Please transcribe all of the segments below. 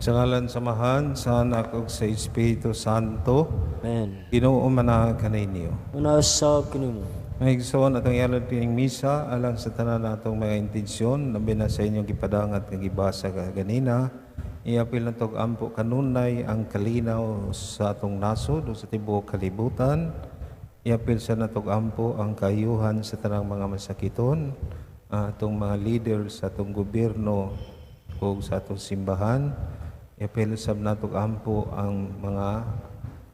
Sa ngalan samahan, sa anak ug sa Espiritu Santo, Amen. Ginoo man kaninyo. Unasab kinimo. Mahigsoon atong ialad pining misa alang sa tanan natong mga intensyon labi na sa inyong gipadangat nga gibasa ganina. Iapil na tog ampo kanunay ang kalinaw sa atong nasod o sa tibuok kalibutan. Iapil sa natog ampo ang kayuhan sa tanang mga masakiton, atong mga leader sa atong gobyerno o sa atong simbahan. Iapil sa natog ampo ang mga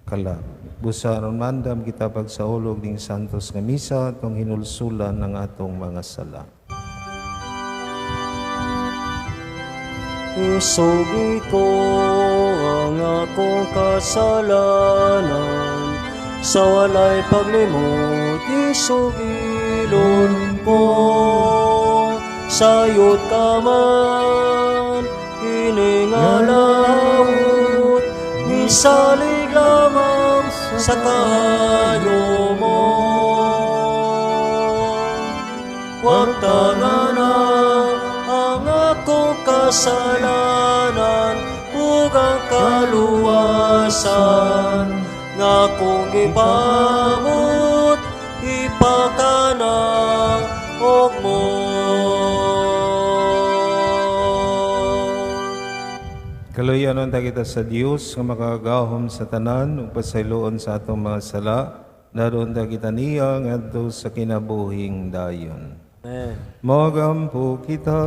kalab. Busa aron mandam kita pagsaulog ning santos nga misa atong hinulsulan ng atong mga sala. Isugi ko ang akong kasalanan, sa walay paglimot isugilon ko. Sayot ka man kiningalawot, misalig lamang sa kayo mo. Huwag tanganan ang akong kasalanan, ug ang kaluwasan nga kung ipamut, ipakanang og mo. Kaluyanon ta kita sa Dios nga makagahom sa tanan ug pasayloon sa atong mga sala. Daron ta kita niya ngadto sa kinabuhing dayon. Amen. Magampo kita.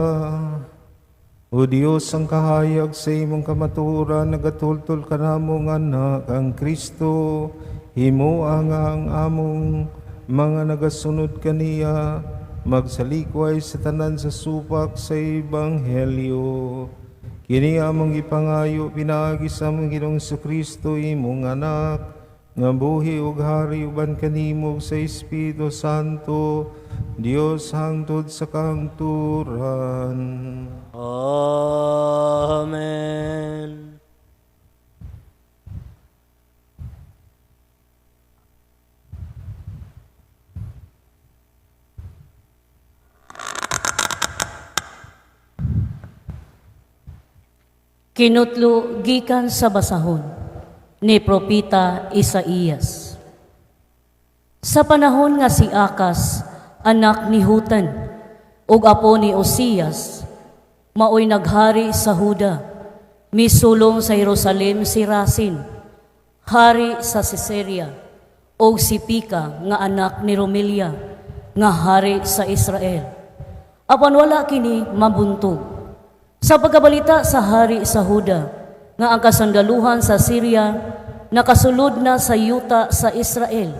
O Diyos, ang kahayag sa imong kamaturan, nagatultol ka namong anak, ang Kristo, himo ang among mga nagasunod kaniya, magsalikway sa tanan sa supak sa Ebanghelyo. Kini among ipangayo, pinaagi sa among Ginoong Kristo, imong anak, nga buhi ug hari uban kanimo sa Espiritu Santo, Dios hangtod sa kahangturan. Amen. Kinutlo gikan sa basahon ni Propita Isaías. Sa panahon nga si Akas, anak ni Hutan, ug apo ni Osias, maoy naghari sa Huda, misulong sa Jerusalem si Rasin, hari sa Caesarea, ug si Pika nga anak ni Romelia, nga hari sa Israel. Apan wala kini mabuntog. Sa pagkabalita sa hari sa Huda, nga ang kasandaluhan sa Syria nakasulod na sa yuta sa Israel,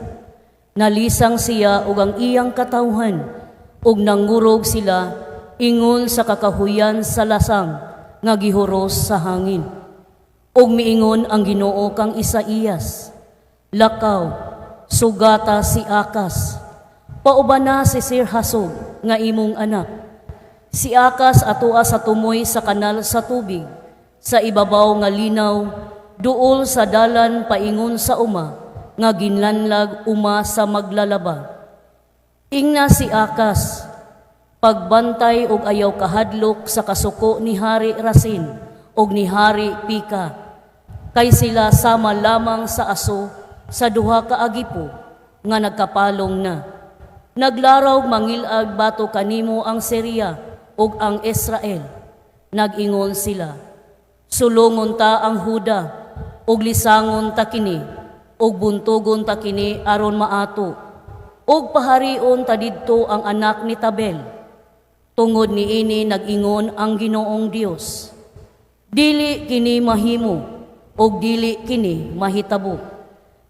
nalisang siya ug ang iyang katawhan, ug nangurog sila ingon sa kakahuyan sa lasang nga gihuros sa hangin. Ug miingon ang Ginoo kang Isaías, lakaw, sugata si Akas, pauban na si Sir Hasog nga imong anak. Si Akas atoa sa tumoy sa kanal sa tubig, sa ibabaw nga linaw, duol sa dalan paingon sa uma, nga ginlanlag uma sa maglalaba. Ingna si Akas, pagbantay og ayaw kahadlok sa kasuko ni Hari Rasin og ni Hari Pika, kay sila sama lamang sa aso sa duha ka agipo nga nagkapalong na. Naglaraw mangilag bato kanimo ang Syria ug ang Israel. Nagingon sila, sulungon ta ang Huda, ug lisangon ta kini, ug buntugon ta kini aron maato, ug paharion ta didto ang anak ni Tabel. Tungod niini nag-ingon ang Ginoong Dios, dili kini mahimo, ug dili kini mahitabo,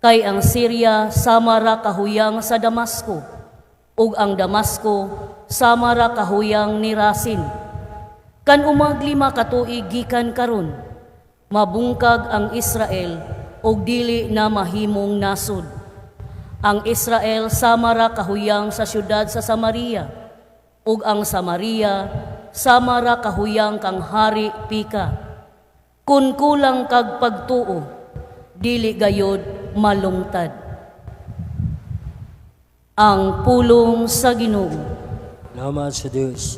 kay ang Syria sama ra kahuyang sa Damasco, ug ang Damasco sama ra kahuyang ni Rasin. Kan umaglima ka tuig gikan karon, mabungkag ang Israel ug dili na mahimong nasod. Ang Israel sama ra kahuyang sa syudad sa Samaria, ug ang Samaria sama ra kahuyang kang Hari Pika. Kun kulang kag pagtuo, dili gayod malungtad. Ang pulong sa Ginoo. Salamat sa Diyos.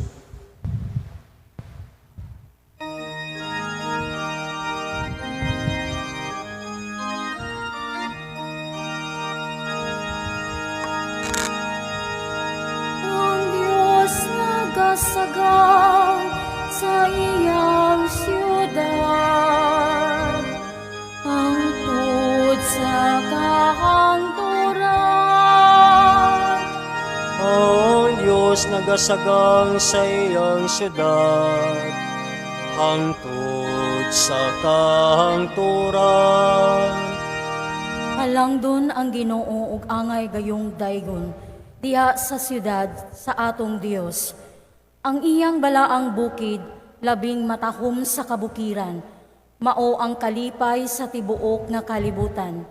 nagasagang sa iyang syudad, hangtod sa kahangturan. Halangdon ang Ginoo ug angay gayong daygon diha sa siyudad sa atong Dios. Ang iyang balaang bukid labing matahom sa kabukiran, mao ang kalipay sa tibuok nga kalibutan.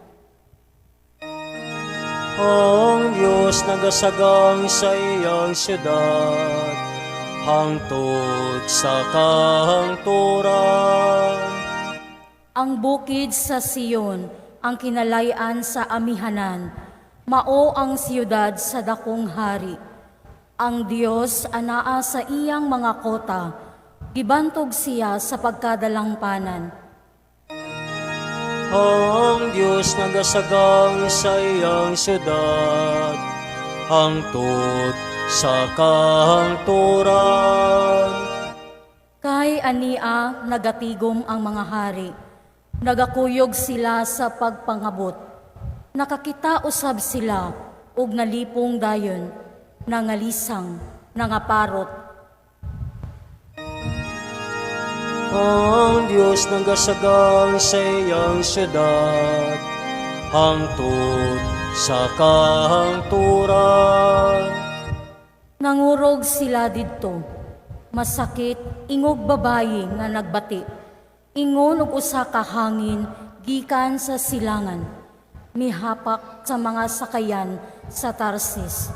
Ang Diyos nagasagang sa iyang syudad, hangtod sa kahangturan. Ang bukid sa Siyon, ang kinalayan sa amihanan, mao ang siyudad sa dakong hari. Ang Dios anaa sa iyang mga kota, gibantog siya sa pagkadalangpanan. Ang Diyos nagasagang sa iyang syudad, hangtod sa kahangturan. Kay ania nagatigom ang mga hari, nagakuyog sila sa pagpangabot. Nakakita usab sila ug nalipong dayon, nangalisang, nangaparot. Ang Diyos nagasagang sa iyang syudad, hangtod sa kahangturan. Nangurog sila didto, masakit ingog babayi nga nagbati. Ingon og usa ka hangin gikan sa silangan, mihapak sa mga sakayan sa Tarsis.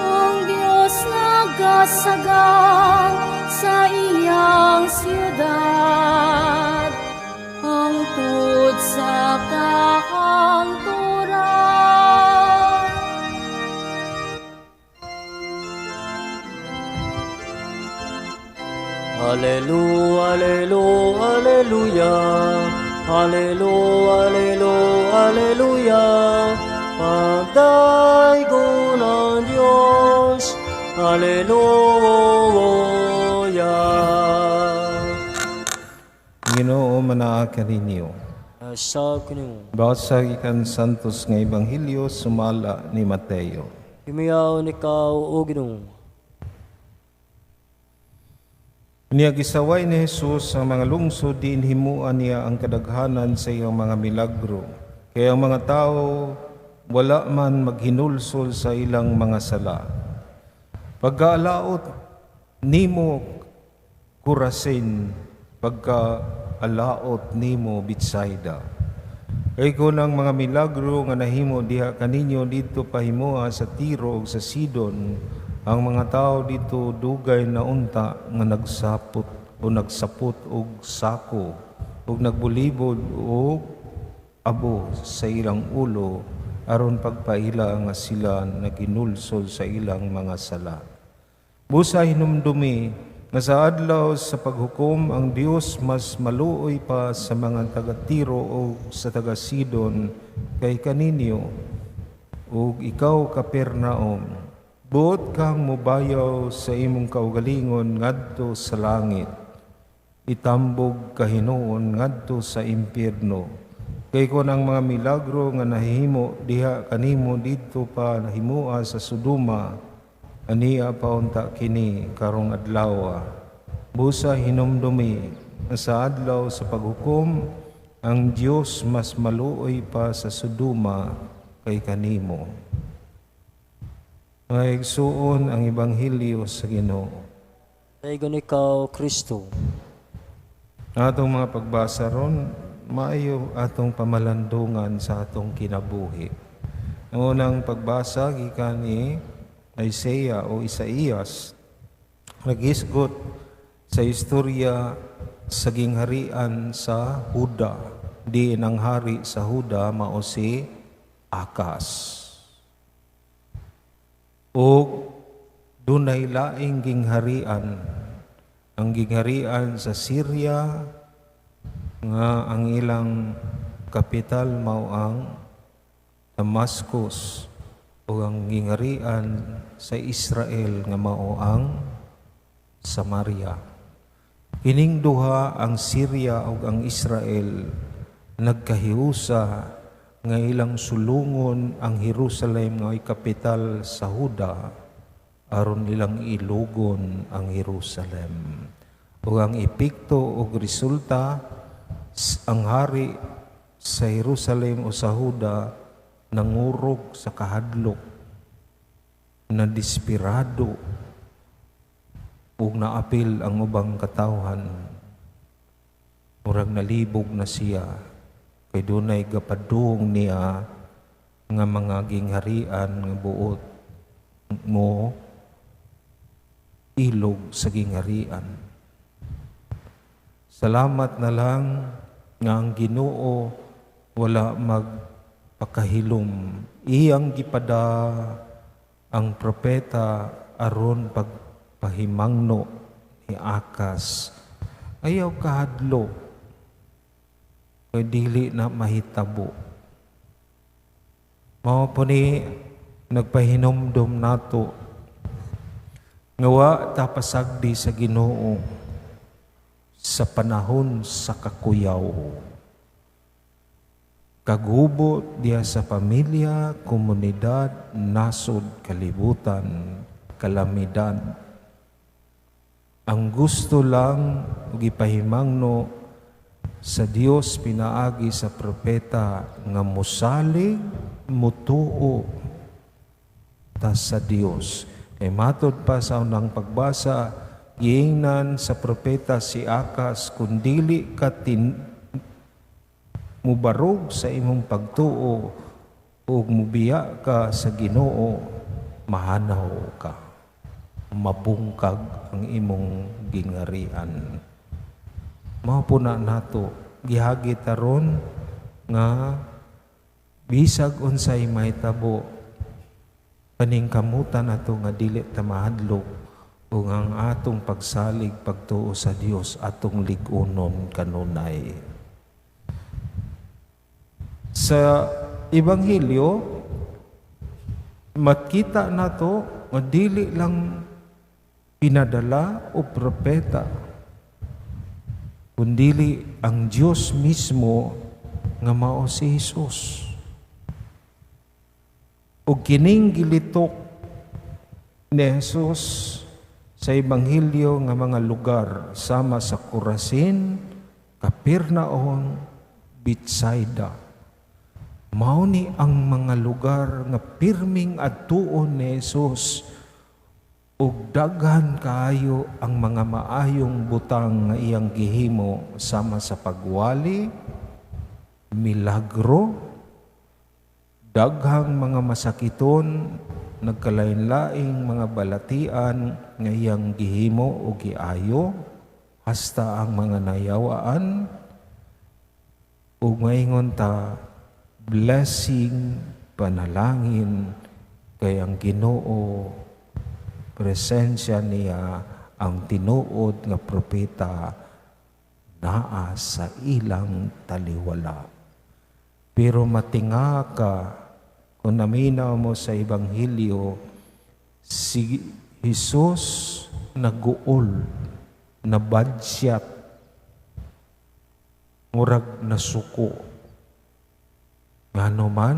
Ang Diyos nagasagang sa iyang siyudad, hangtod sa kahangturan. Hallelujah, hallelujah, hallelujah, hallelujah, hallelujah, hallelujah. Pagdaygo ng Diyos, hallelujah. Ginoo manaa kaninyo. Asa kunimo, Basa ikan santos nga ebanghelyo sumala ni Mateo. imiyaw ikaw o Ginoo. Niya gisaway ni Jesus ang mga lungsod diin himuan niya ang kadaghanan sa iyang mga milagro. Kaya ang mga tao wala man maghinulsol sa ilang mga sala. Pagkaalaot nimo Kurasin, pagkaalaot nimo Betsaida. Kay kunang mga milagro nga nahimo diha kaninyo dito pahimuha sa Tiro ug sa Sidon, ang mga tao dito dugay na unta nga nagsapot og sako ug nagbulibod og abo sa ilang ulo aron pagpaila nga sila naginulsol sa ilang mga sala. Busa hinumdumi nga sa adlaw sa paghukom ang Dios mas maluoy pa sa mga taga-Tiro o sa taga-Sidon kay kaninyo ug ikaw Kapernaum. Buot kang mubayaw sa imong kaugalingon ngadto sa langit. Itambog kahinuon ngadto sa impyerno. Kay kun ang mga milagro nga nahimo diha kanimo didto pa nahimoa sa Sodoma, aniya paunta kini karong adlaw. Busa hinumdumi nga sa adlaw sa paghukom ang Dios mas maluoy pa sa Sodoma kay kanimo. Mga igsuon ang ebanghelyo sa Ginoo. Daygon ikaw, Kristo. Atong mga pagbasa ron, maayo atong pamalandungan sa atong kinabuhi. Ang unang pagbasa gikan ni Isaiah o Isaías, naghisgot sa istorya sa gingharian sa Huda. Di ang hari sa Huda mao si Akas. O dunay laing gingharian, ang gingharian sa Syria nga ang ilang kapital mao ang Damascus, o ang gingharian sa Israel nga mao ang Samaria. Kining duha, ang Syria ug ang Israel, nagkahiusa nga ilang sulungon ang Jerusalem nga ay kapital sa Huda, aron ilang ilugon ang Jerusalem. Ug ang epekto o resulta, ang hari sa Jerusalem o sa Huda nangurog sa kahadlok, na desperado ug naapil ang ubang katawhan. Murag nalibog na siya kay dunay gapadung niya nga mga gingharian nga buot mo ilog sa gingharian. Salamat na lang nga ang Ginoo wala magpakahilom. Iyang gipada ang propeta aron pagpahimangno ni Akas. Ayaw kahadlo, kay dili na mahitabo. Mao po ni nagpahinomdom nato nga wa ta pasagdi sa Ginoo sa panahon sa kakuyaw. Kagubot diya sa pamilya, komunidad, nasod, kalibutan, kalamidad. Ang gusto lang gipahimangno sa Dios pinaagi sa propeta nga musalig, mutuo ta sa Dios. Kay matod pa sa unang pagbasa, giingnan sa propeta si Akas, kung dili ka mubarog sa imong pagtuo o mubiya ka sa Ginoo, mahanaw ka, mabungkag ang imong gingarian. Mao po na nato gihagi taron nga bisag unsay mahitabo, paningkamutan nato nga dili ta mahadlok ug ang atong pagsalig pagtuo sa Dios atong lig-unon kanunay. Sa Ebanghelyo, makita nato nga dili lang pinadala o propeta, kundi ang Diyos mismo nga mao si Jesus. O kining gilitok ni Jesus sa Ebanghelyo nga mga lugar sama sa Corazin, Capernaum, Bethsaida. Mao ni ang mga lugar nga pirming adtuon ni Jesus ug daghan kaayo ang mga maayong butang nga iyang gihimo sama sa pagwali, milagro, daghang mga masakiton, nagkalain-laing mga balatian nga iyang gihimo o giayo, hasta ang mga nayawaan, ug maingon ta, blessing, panalangin, kay ang Ginoo, presensya niya, ang tinuod nga propeta, naa sa ilang taliwala. Pero matinga ka, kung naminaw mo sa Ebanghelyo, si Jesus naguol, nabadyat, murag nasuko. Ngano man,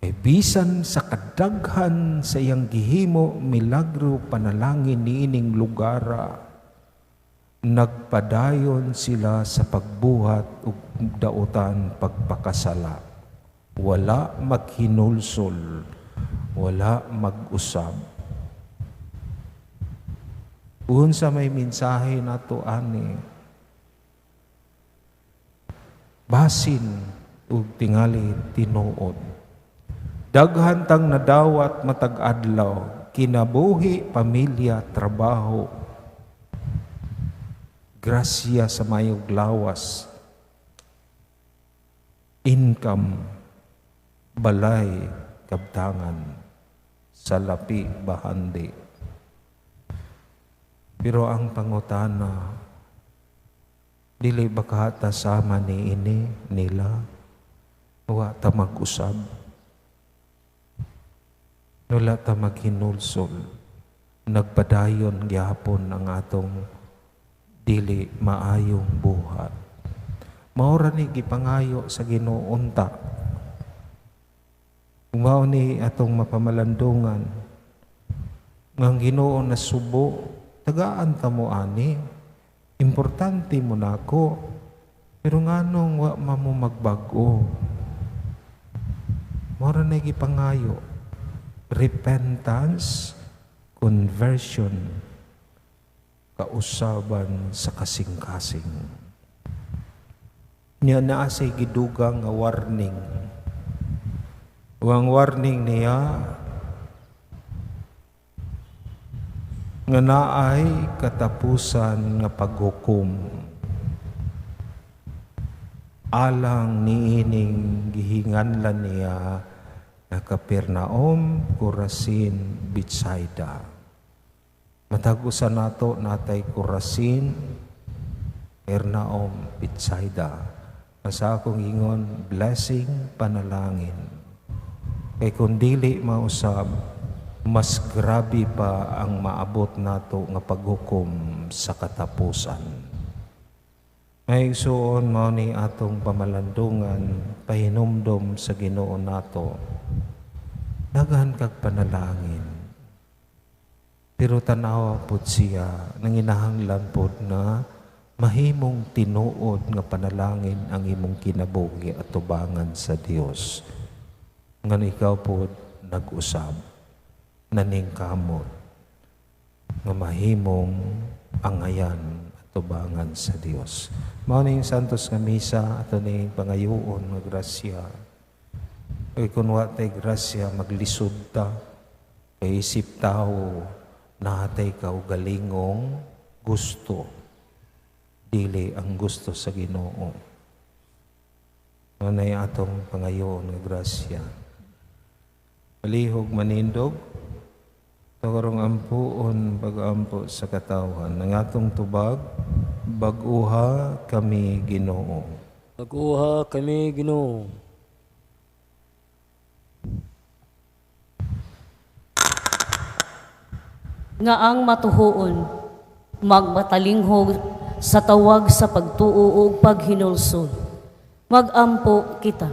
bisan sa kadaghan sa iyang gihimo, milagro, panalangin niining lugara, nagpadayon sila sa pagbuhat ug dautan pagpakasala. Wala maghinulsol, wala mag-usab. Unsa may mensahe nato ani, basin ug tingali tinuod. Daghan tang nadawat matag adlaw, kinabuhi, pamilya, trabaho, grasya sa mayog lawas, income, balay, kabtangan, salapi, bahandi. Pero ang pangutana, dili baka ta sama ni ini nila, wa ta mag-usab, wala ta maghinulsol, nagpadayon gyapon ang atong dili maayong buhat. Maura ni gipangayo sa Ginoo unta mao ni atong mapamalandungan nga ang Ginoo na subo tagaan ta mo ani, importante mo nako, pero nganong wa mo magbago. Mora na gipangayo, repentance, conversion, kausaban sa kasing-kasing. Niya naa say gidugang nga warning. Ang warning niya nga naay katapusan nga paghukom alang niining gihinganlan niya na Capernaum, Corazin, Betsaida. Matagusan nato natay Corazin, Capernaum, Betsaida. Sa akong ingon, blessing, panalangin. Kay kung dili mausab, mas grabe pa ang maabot nato nga paghukom sa katapusan. May suon mao ni atong pamalandungan, pahinumdom sa Ginoo nato. Daghan kag panalangin. Pero tanaw pud siya nanginahanglan pud na mahimong tinuod nga panalangin ang imong kinabuhi at tubangan sa Dios. Ngan ikaw pud nag-usab, naningkamot, nga mahimong angayan at tubangan sa Dios. Mao ning santos nga misa ato ning pangayuon nga grasya. Kay kun wa tay grasya maglisod ta, kay isip tao nahatay kaugalingong gusto, dili ang gusto sa Ginoo. Manay atong pangayoon nga grasya. Palihog manindog, tawarong ampuon pag-ampo sa katawan. Ang atong tubag, bag-uha kami Ginoo. Pag-uha kami, Ginoo. Nga ang matuhoon, magmatalinghog sa tawag sa pagtuo ug paghinulsol. Magampo kita.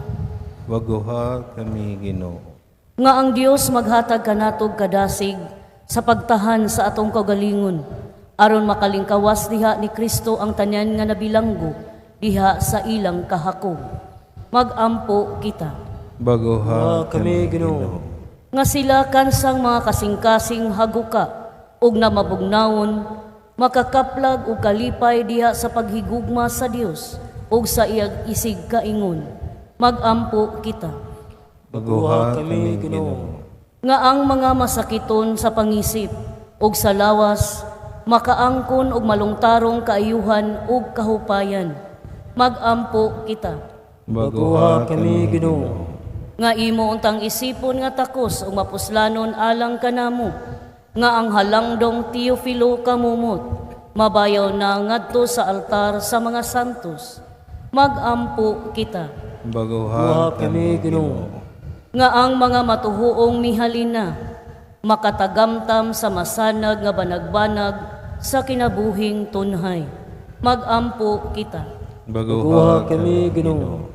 Bag-uha kami Ginoo. Nga ang Dios maghatag kanatog kadasig sa pagtahan sa atong kagalingon, aron makalingkawas diha ni Kristo ang tanan nga nabilanggo diha sa ilang kahakog. Magampo kita. Bag-uha kami, kami Ginoo. Ginoo. Nga sila kansang mga kasing-kasing haguka ug na mabugnawon, makakaplag ug kalipay diha sa paghigugma sa Dios ug sa iyang isig kaingon. Magampo kita. Bag-uha kami, kami Ginoo. Ginoo. Nga ang mga masakiton sa pangisip ug sa lawas, makaangkon ug malungtarong kaayuhan ug kahupayan. Magampo kita. Bag-uha kami, Ginoo. Nga imo untang isipon nga takos ug mapuslanon alang kanamo, nga ang halangdong Teofilo kamumot, mabayaw na ngadto sa altar sa mga santos. Magampo kita. Bag-uha kami Ginoo. Nga ang mga matuhuong mihalina, makatagamtam sa masanag nga banag-banag sa kinabuhing tunhay. Magampo kita. Bag-uha kami, Ginoo.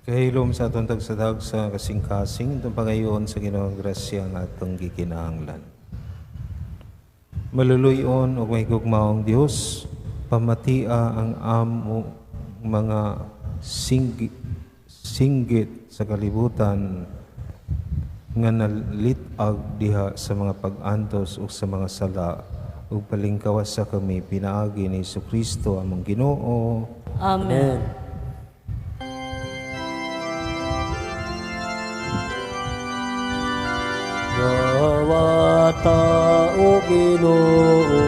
Kahilom sa atong tagsadag sa kasing-kasing, itong pangayoon sa Ginoong grasya nga atong gikinahanglan. Maluluyon o may gugmaong Diyos, pamatia ang amo mga singgit sa kalibutan nga nalitag diha sa mga pag-antos o sa mga sala ug palingkawas sa kami pinaagi ni Jesucristo among Ginoo. Amen. Gawata o Ginoo,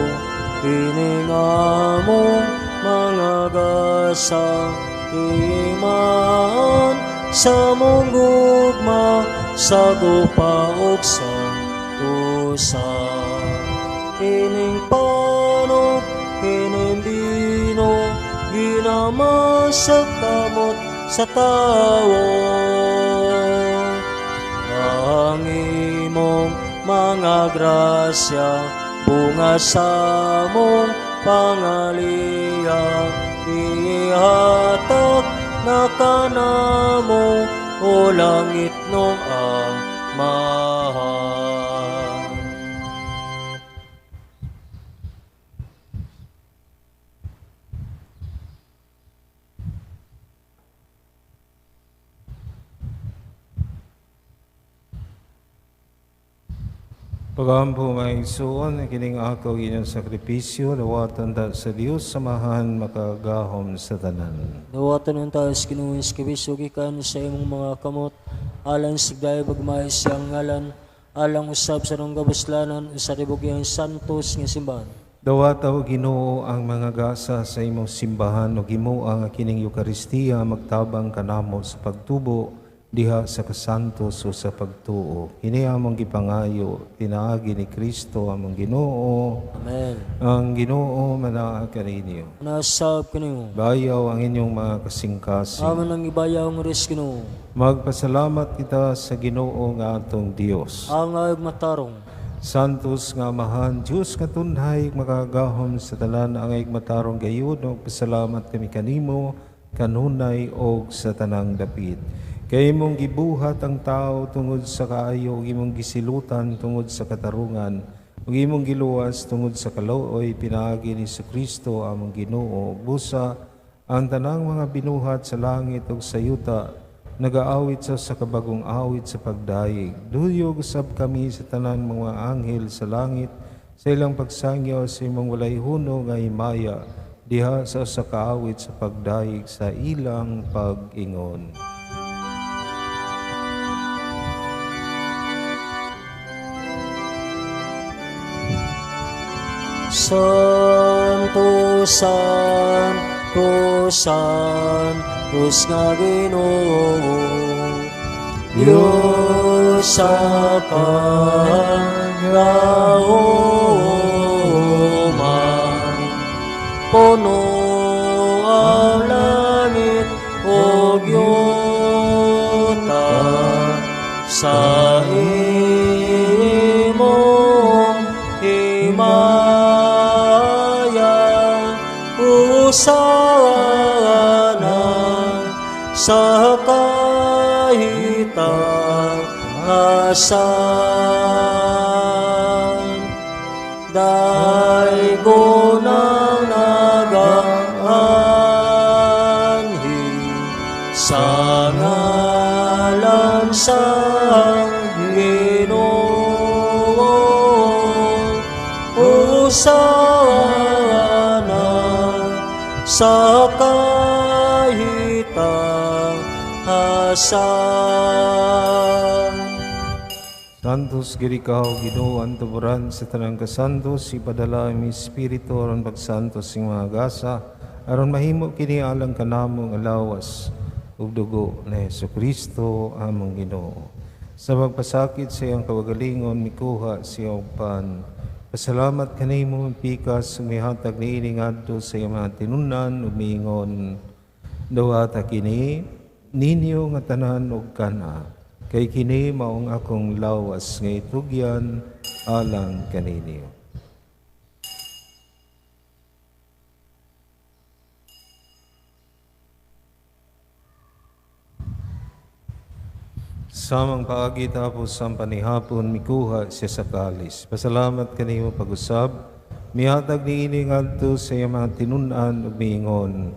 iningamong mga gasa, iman sa mong gugma, sa gupa o sa tusa. Ining panog, ining bino, ginamasag kamot sa tao. Ang imong mga grasya, bunga sa mong pangaliya, ihatag na kanamo o langit no Ginoong Amahan. Pagampo may isuon, kining ako inyong sakripisyo, dawatan ta sa Dios, samahan makagahom sa tanan. Dawatan ng taas kinuwis kabisyo gikan sa imong mga kamot, alang sigday bagmay siyang ngalan, alang usab sa nung gabuslanan, sa ribugyang santos nga simbahan. Dawataw Ginoo ang mga gasa sa imong simbahan o Ginoo ang kining Eukaristiya magtabang kanamo sa pagtubo diha sa kasantos o sa pagtuo. Kini among gipangayo pinaagi ni Kristo among Ginoo. Amen. Ang Ginoo manaa kaninyo. Nasab kanimo. Bayaw ang inyong mga kasingkasing. Aman ang ibayaw ng res Ginoo. Magpasalamat kita sa Ginoo nga atong Dios. Ang ayog matarong. Santos nga amahan, Diyos nga tunhay, makagahom sa talan ang matarong gayud, o pasalamat kami kanimo, kanunay o sa tanang dapit. Kay imong gibuhat ang tao tungod sa kaayo, ug imong gisilutan tungod sa katarungan, ug imong giluwas tungod sa kaluoy, pinaagi ni Kristo among Ginoo. Busa ang tanang mga binuhat sa langit ug sa yuta, nagaawit sa kabagong awit sa pagdayeg. Duyog usab kami sa tanan mga anghel sa langit, sa ilang pagsangyaw sa imong walay huno nga himaya, diha sa kaawit sa pagdayeg sa ilang pag-ingon. Santo, Santo, Santos nga Ginoo, Diyos sa kangauman, puno ang langit o yuta sa imong himaya. Sana sa kahitang asan, daigo ng nag-aanhi sa ngalan sa Ginoo. Sa kahitang asan. Santos girikaw Ginoo ang tuburan sa tanang kasantos, ipadala ang Espiritu aron pagsantos sing mga gasa, aron mahimo kini alang kanamong alawas ug dugo ni Jesucristo among Ginoo. Sa pagpasakit sa iyang kawagalingon mikuha siya og pan. Pasalamat kanimo pikas mihatag niini ngadto sa iyang mga tinunan ug miingon, dawata kini ninyo nga tanan ug kana, kay kini maong akong lawas nga itugyan alang kaninyo. Samang paagi tapos ang panihapon, mikuha siya sa kalis. Pasalamat kanimo pag-usab, mihatag niini ngadto sa iyang mga tinunan ug miingon,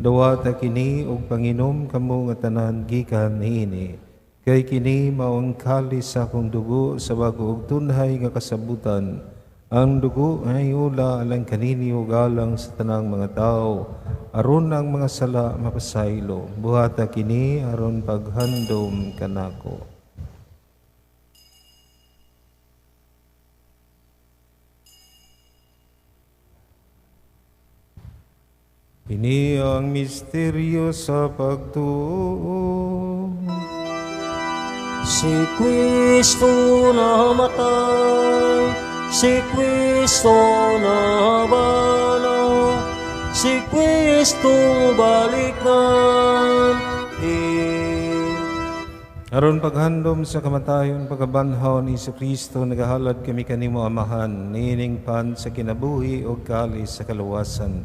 dawata kini og panginom kamo nga tanan gikan niini, kay kini maong kalis sa akong dugo sa bago ug tunhay nga kasabutan. Ang dugo ay ula alang kaninyo galang sa tanang mga tao, aron ang mga sala mapasaylo. Buhata kini aron paghandom kanako. Kini ang misteryo sa pagtuo. Si Kristo namatay, si Kristo nabanaw, si Kristo balikan. Aron paghandom sa kamatayon pagkabanhaw ni Kristo, nagahalad kami kanimo amahan, nining pan sa kinabuhi o kalis sa kaluwasan.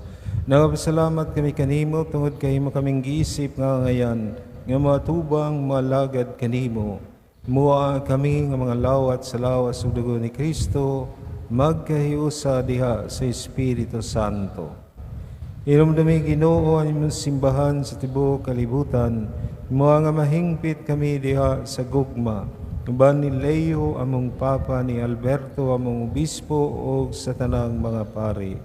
Nagapasalamat kami kanimo tungod kay mo kaming giisip nga ngayan, nga matubang malagad kanimo. Mua kami nga mga lawat sa lawas ug dugo ni Kristo, magkahiusa diha sa Espiritu Santo. Inumdumi Ginoo ang imong simbahan sa tibuok kalibutan, mua nga mahingpit kami diha sa gugma. Uban ni Leo among Papa, ni Alberto among Obispo ug sa tanang mga pari.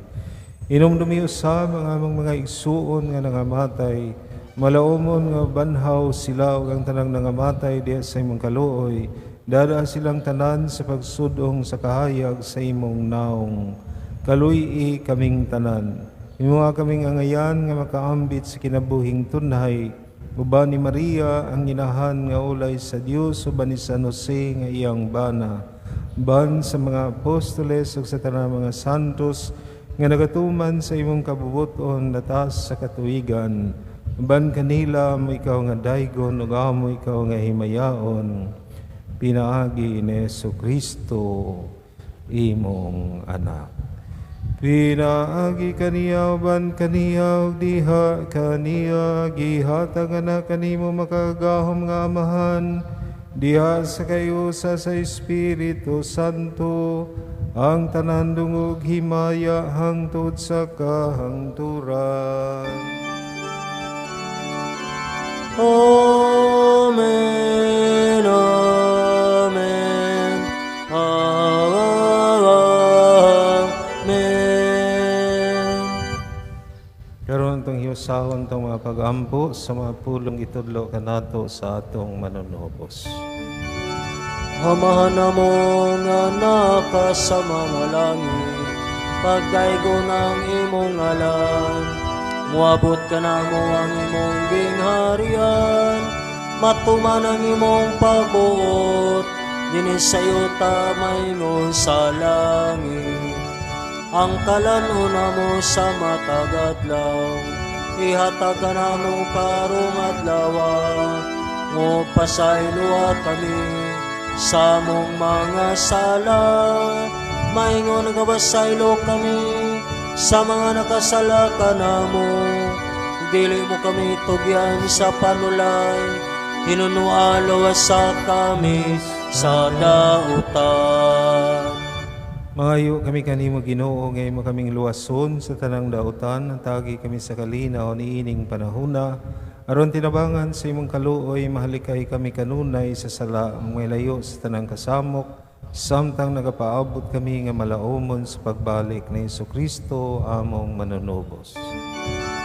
Inumdumi usab ang among mga igsuon nga nangamatay, malaumon nga banhaw sila ug ang tanang nangamatay diha sa imong kaluoy, dada silang tanan sa pagsudong sa kahayag sa imong naong. Kaluy-i kaming tanan. Imuha kaming angayan nga makaambit sa kinabuhing tunhay, uban ni Maria ang inahan nga ulay sa Dios, uban ni San Jose nga iyang bana, uban sa mga apostoles ug sa tanang mga santos nga nagatuman sa imong kabubuton latas sa katuigan, uban kanila mo ikaw nga daygon ug amo ikaw nga himayaon, pinaagi ni Jesucristo imong anak. Pinaagi kaniya uban kaniya ug diha kaniya gihatag na kanimo makagahom nga amahan, diha sa kayusa sa Espiritu Santo, ang tanan dungog himaya hangtod sa kahangturan. Amen, amen, amen. Karon tong hiusahon tong mga pagampo sa mga pulong itudlo kanato sa atong manunubos. Amahan namo nga naka sa mga langit, pagdaygo ng imong ngalan, muabot ka na mo ang imong gingharian, matuman ang imong pagbuot, dinis sa'yo tamayingon sa langit. Ang kalanuna mo sa matagadlaw, ihatag ka na mo karong adlawa, ngupasaylo kami sa mong mga sala, maingon nagabasaylo kami sa mga nakasala ka na mo. Dili mo kami tugyan sa panulay, hinunualo sa kami sa dautan. Mangayo kami kanimo Ginoo, ngay mo kaming luwason sa tanang dautan, tagi kami sa kalinaw ni ining panahuna, aron tinabangan sa imong kaluoy, mahalikay kami kanunay sa sala, may layo sa tanang kasamok, samtang nagapaabot kami nga malaumon sa pagbalik ni Jesucristo among manunubos.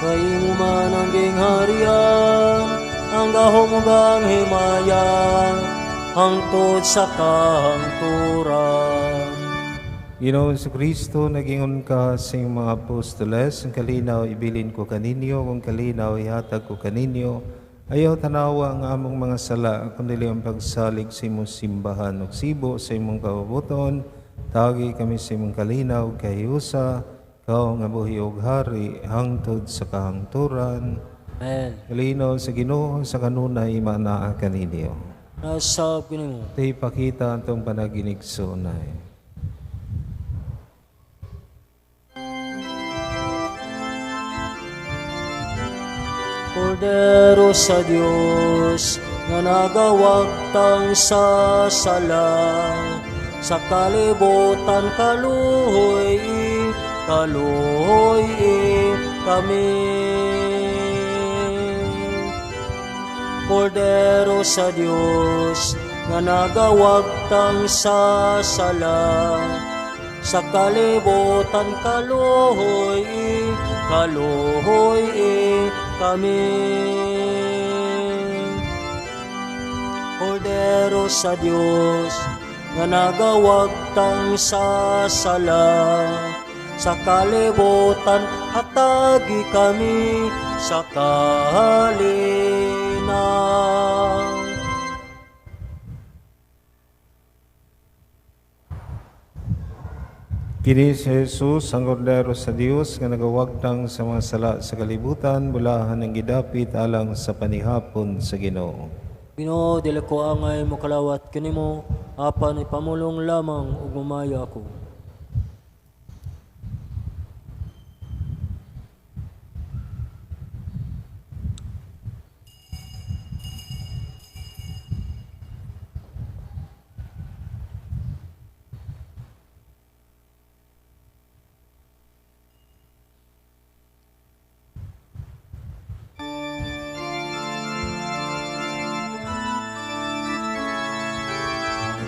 Kay mo man ang gingharian, ang gahomugang himayan, hangtod sa kahangturan. Ginoong Jesucristo, nagingon ka sa iyong mga apostoles, ang kalinaw ibilin ko kaninyo, kung kalinaw ihatag ko kaninyo, ayaw tanawa ang among mga sala, kundi ang pagsalig sa imong simbahan ug sibo sa imong kabubuton, tagi kami sa imong kalinaw kahiusa, kao nga buhi ug hari, hangtod sa kahangturan. Amen. Kalinaw sa Ginoo sa kanunay imanaa kaninyo. Nasa pinimo. Tay pakita atong panaginig sunay. Kordero sa Diyos, nga nagawagtang sa sala, sa kalibutan kaluhoy kami. Kordero sa Diyos, nga nagawagtang sa sala, sa kalibutan kaluhoy kami. Kordero sa Diyos, nga nagawagtang sa sala, sa kalibutan hatagi kami sa kahalinaw. Kini si Jesus, ang kordero sa Dios, nga nagawagtang sa mga sala sa kalibutan, bulahan ang gidapit alang sa panihapon sa Ginoo. Ginoo, dili ko angay mo kalawat kanimo, apan ipamulong lamang ug mamaya ako.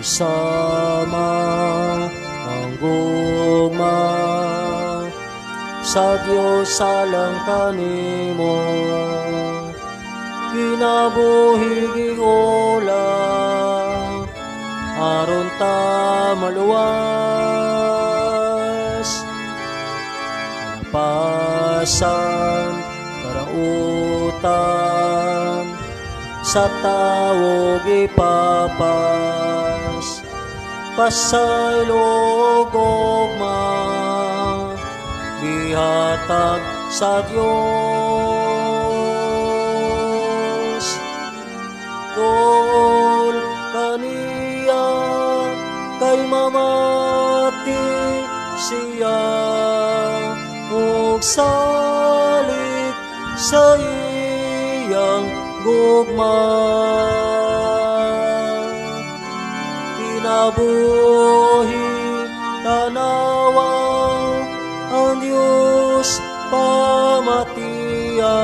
sama ang gugma sa Diyos alang kanimo kinabuhi ulang aron ta maluwas pasan karautan sa tawog ipapas pasay lugogma gihatag sa Dios Dol kaniya kay mamati siya ug salit sa iyang gugma kinabuhi tanawa ang Diyos pamatiya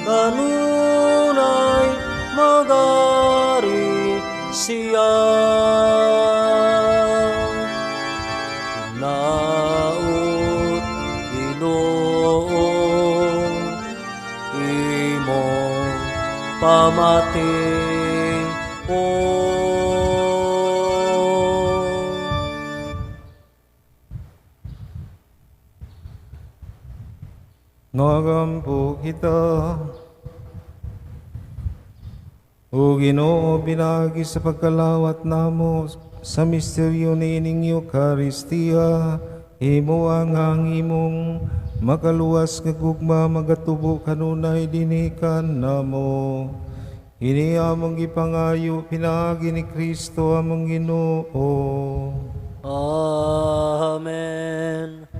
kanunay magari siya naut Ginoo imong pamati Nagampo kita, O Ginoo, binagi sa pagkalawat namo sa misteryo ni ining Eucharistia, imo ang imong makaluwas nga gugma magatubo kanunay dinikan namo. Ini among gipangayo pinagi ni Kristo among Ginoo. Amen.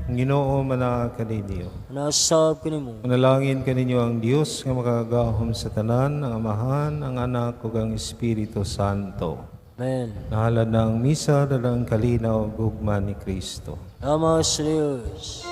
Ginoo manaa kaninyo. Nasab kanimo. Manalangin kaninyo ang Dios nga makagahom sa tanan, ang Amahan, ang Anak ug ang Espiritu Santo. Amen. Nahalad na ang misa, dalang kalinaw ug gugma ni Kristo. Ama sa Diyos.